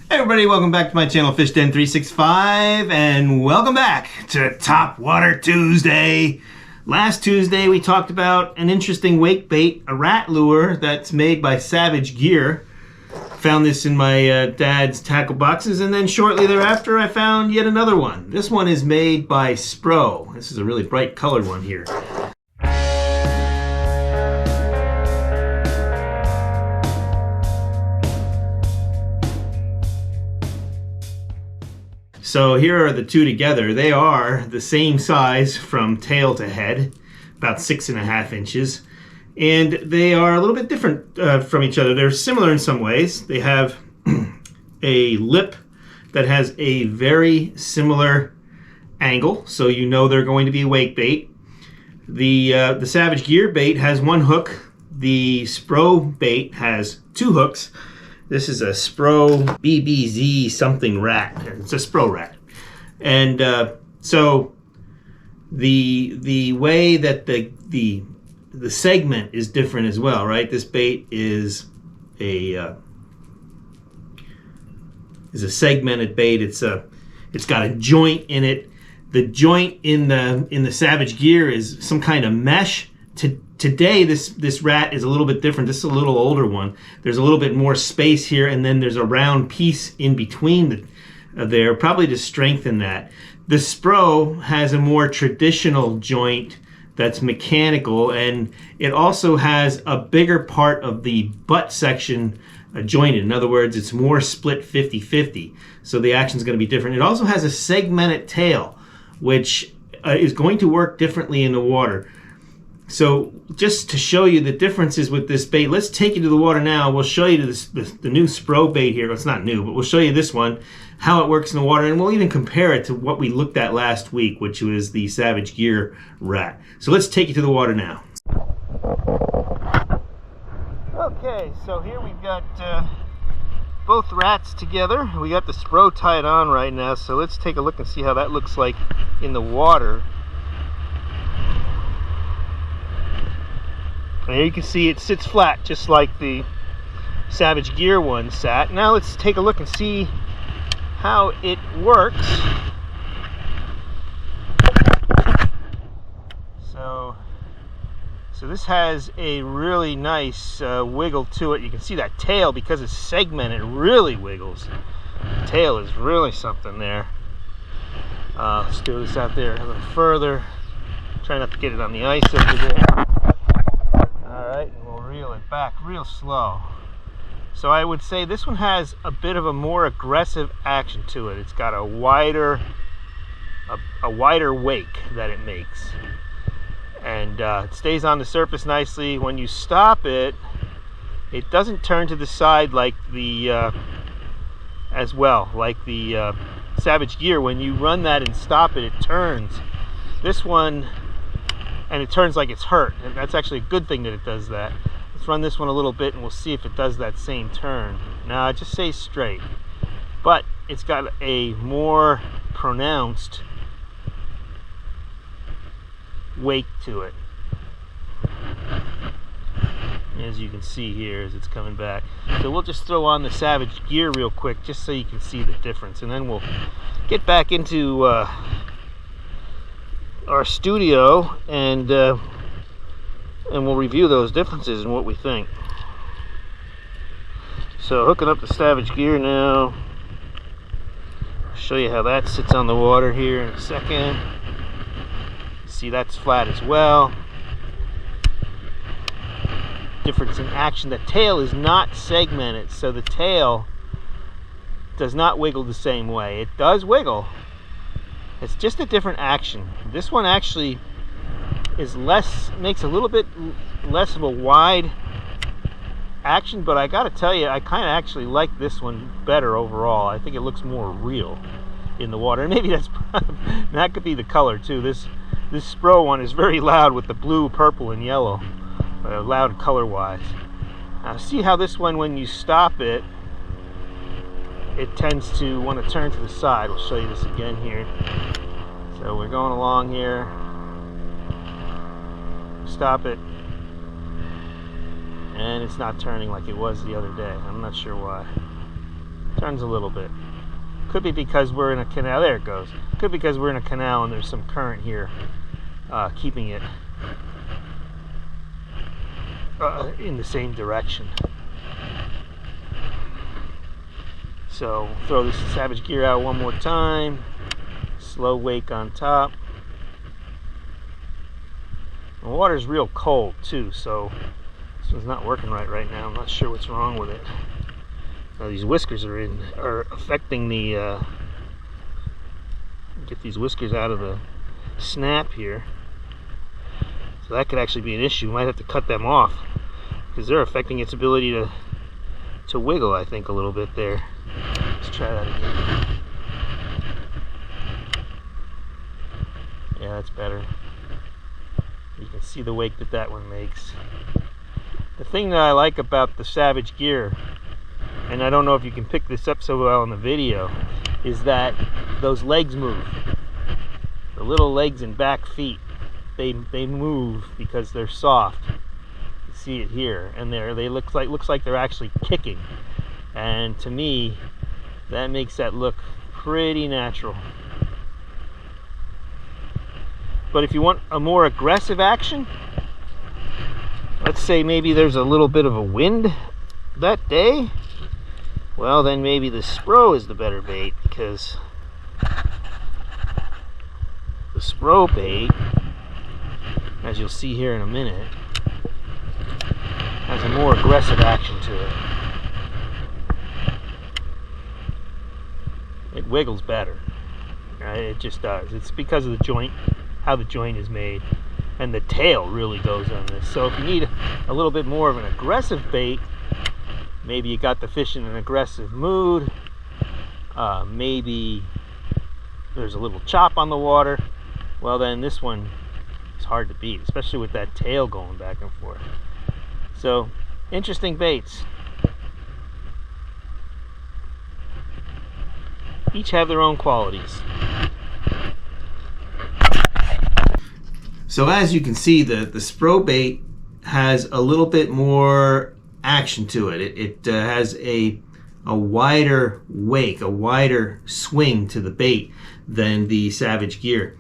Hey everybody, welcome back to my channel Fish Den 365 and welcome back to Topwater Tuesday. Last Tuesday we talked about an interesting wake bait, a rat lure that's made by Savage Gear. Found this in my dad's tackle boxes, and then shortly thereafter I found yet another one. This one is made by Spro. This is a really bright colored one here. So here are the two together. They are the same size from tail to head, about 6.5 inches. And they are a little bit different from each other. They're similar in some ways. They have a lip that has a very similar angle, so you know they're going to be a wake bait. The Savage Gear bait has one hook. The Spro bait has two hooks. This is a Spro BBZ something rat. It's a Spro Rat. And so the way that the segment is different as well, right? This bait is a segmented bait. It's got a joint in it. The joint in the Savage Gear is some kind of mesh. Today, this rat is a little bit different. This is a little older one. There's a little bit more space here, and then there's a round piece in between there, probably to strengthen that. The Spro has a more traditional joint that's mechanical, and it also has a bigger part of the butt section jointed. In other words, it's more split 50-50, so the action is going to be different. It also has a segmented tail, which is going to work differently in the water. So just to show you the differences with this bait, let's take you to the water now. We'll show you the new Spro bait here. It's not new, but we'll show you this one, how it works in the water, and we'll even compare it to what we looked at last week, which was the Savage Gear rat. So let's take you to the water now. Okay, so here we've got both rats together. We got the Spro tied on right now, so let's take a look and see how that looks like in the water. There you can see it sits flat just like the Savage Gear one sat. Now let's take a look and see how it works. So this has a really nice wiggle to it. You can see that tail, because it's segmented, really wiggles. The tail is really something there. Let's do this out there a little further. Try not to get it on the ice over there. Alright, and we'll reel it back real slow. So I would say this one has a bit of a more aggressive action to it. It's got a wider wake that it makes. And it stays on the surface nicely. When you stop it, it doesn't turn to the side like the Savage Gear. When you run that and stop it, it turns. This one, and it turns like it's hurt, and that's actually a good thing that it does that. Let's run this one a little bit and we'll see if it does that same turn. Now it just stays straight, but it's got a more pronounced wake to it, as you can see here as it's coming back. So we'll just throw on the Savage Gear real quick just so you can see the difference, and then we'll get back into our studio and we'll review those differences and what we think. So hooking up the Savage Gear now. I'll show you how that sits on the water here in a second. See, that's flat as well. Difference in action. The tail is not segmented, so the tail does not wiggle the same way. It does wiggle. It's just a different action. This one actually is makes a little bit less of a wide action, but I gotta tell you, I kind of actually like this one better overall. I think it looks more real in the water, and maybe that could be the color too. This Spro one is very loud with the blue, purple, and yellow, loud color-wise. Now see how this one, when you stop it, it tends to want to turn to the side. We'll show you this again here. So we're going along here. Stop it. And it's not turning like it was the other day. I'm not sure why. Turns a little bit. Could be because we're in a canal. There it goes. Could be because we're in a canal and there's some current here keeping it in the same direction. So throw this Savage gear out one more time. Slow wake on top. The water's real cold too, so this one's not working right now. I'm not sure what's wrong with it. Now these whiskers are affecting the get these whiskers out of the snap here. So that could actually be an issue. Might have to cut them off because they're affecting its ability to wiggle, I think, a little bit there. Let's try that again. Yeah, that's better. You can see the wake that one makes. The thing that I like about the Savage gear, and I don't know if you can pick this up so well in the video, is that those legs move. The little legs and back feet, they move because they're soft. You see it here, and they looks like they're actually kicking. And to me, that makes that look pretty natural. But if you want a more aggressive action, let's say maybe there's a little bit of a wind that day, well then maybe the Spro is the better bait, because the Spro bait, as you'll see here in a minute, has a more aggressive action to it. It wiggles better. It just does. It's because of the joint, how the joint is made, and the tail really goes on this. So if you need a little bit more of an aggressive bait, maybe you got the fish in an aggressive mood, maybe there's a little chop on the water, well then this one is hard to beat, especially with that tail going back and forth. So interesting baits. Each have their own qualities. So as you can see, the Spro bait has a little bit more action to it. It has a wider wake, a wider swing to the bait than the Savage gear.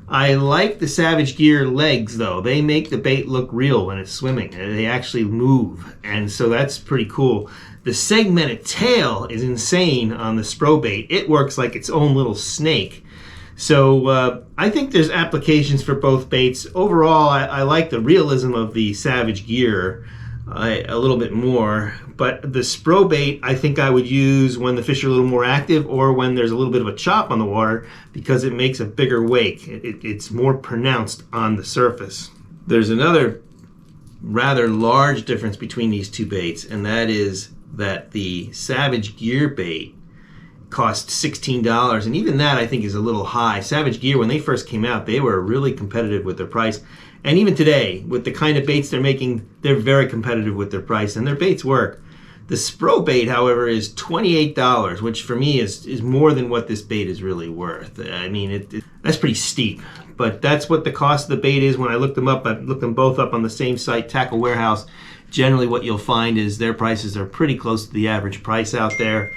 I like the Savage gear legs though. They make the bait look real when it's swimming. They actually move, and so that's pretty cool. The segmented tail is insane on the Spro bait. It works like its own little snake. So I think there's applications for both baits. Overall, I like the realism of the Savage gear a little bit more, but the Spro bait I think I would use when the fish are a little more active, or when there's a little bit of a chop on the water, because it makes a bigger wake. It's more pronounced on the surface. There's another rather large difference between these two baits, and that is that the Savage gear bait cost $16, and even that I think is a little high. Savage gear, when they first came out, they were really competitive with their price, and even today with the kind of baits they're making, they're very competitive with their price, and their baits work. The Spro bait, however, is $28, which for me is more than what this bait is really worth. I mean, that's pretty steep, but that's what the cost of the bait is. When I looked them up, I looked them both up on the same site, Tackle Warehouse. Generally what you'll find is their prices are pretty close to the average price out there.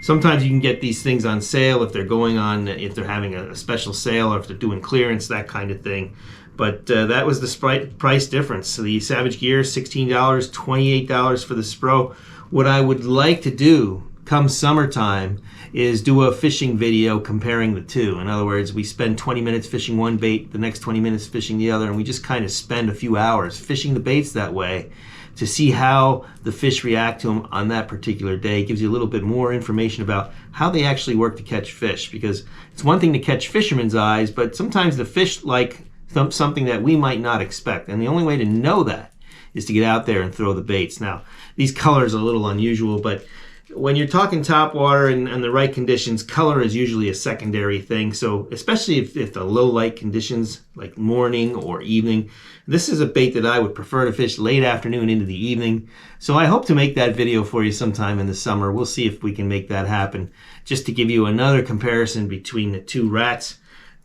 Sometimes you can get these things on sale if they're going on, if they're having a special sale, or if they're doing clearance, that kind of thing. But that was the price difference. So the Savage gear, $16, $28 for the Spro. What I would like to do come summertime is do a fishing video comparing the two. In other words, we spend 20 minutes fishing one bait, the next 20 minutes fishing the other, and we just kind of spend a few hours fishing the baits that way to see how the fish react to them on that particular day. It gives you a little bit more information about how they actually work to catch fish, because it's one thing to catch fishermen's eyes, but sometimes the fish like something that we might not expect, and the only way to know that is to get out there and throw the baits. Now, these colors are a little unusual, but when you're talking topwater and the right conditions, color is usually a secondary thing. So especially if the low light conditions, like morning or evening, this is a bait that I would prefer to fish late afternoon into the evening. So I hope to make that video for you sometime in the summer. We'll see if we can make that happen, just to give you another comparison between the two rats.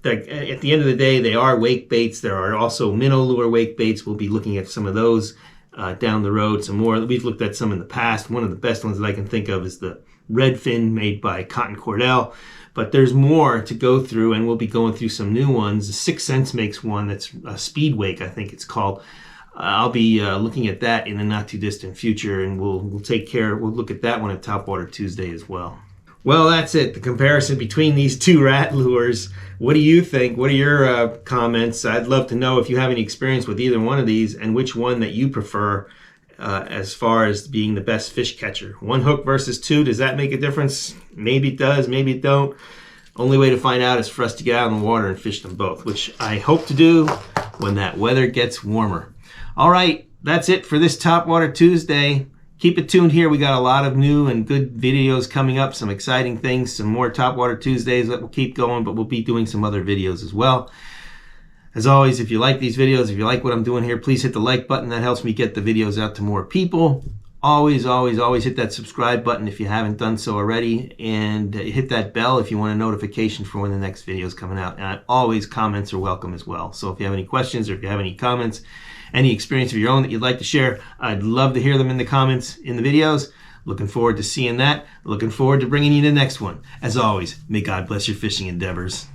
At the end of the day, they are wake baits. There are also minnow lure wake baits. We'll be looking at some of those down the road. Some more. We've looked at some in the past. One of the best ones that I can think of is the redfin made by Cotton Cordell. But there's more to go through, and we'll be going through some new ones. 6 Sense makes one that's a speed wake, I think it's called. I'll be looking at that in the not too distant future, and we'll look at that one at Topwater Tuesday as well. Well, that's it. The comparison between these two rat lures. What do you think? What are your comments? I'd love to know if you have any experience with either one of these and which one that you prefer as far as being the best fish catcher. 1 hook versus 2, does that make a difference? Maybe it does, maybe it don't. Only way to find out is for us to get out in the water and fish them both, which I hope to do when that weather gets warmer. All right, that's it for this Topwater Tuesday. Keep it tuned here. We got a lot of new and good videos coming up, some exciting things, some more Topwater Tuesdays that will keep going, but we'll be doing some other videos as well. As always, if you like these videos, if you like what I'm doing here, please hit the like button. That helps me get the videos out to more people. Always, always, always hit that subscribe button if you haven't done so already, and hit that bell if you want a notification for when the next video is coming out. And always, comments are welcome as well. So if you have any questions or if you have any comments, any experience of your own that you'd like to share, I'd love to hear them in the comments in the videos. Looking forward to seeing that. Looking forward to bringing you the next one. As always, may God bless your fishing endeavors.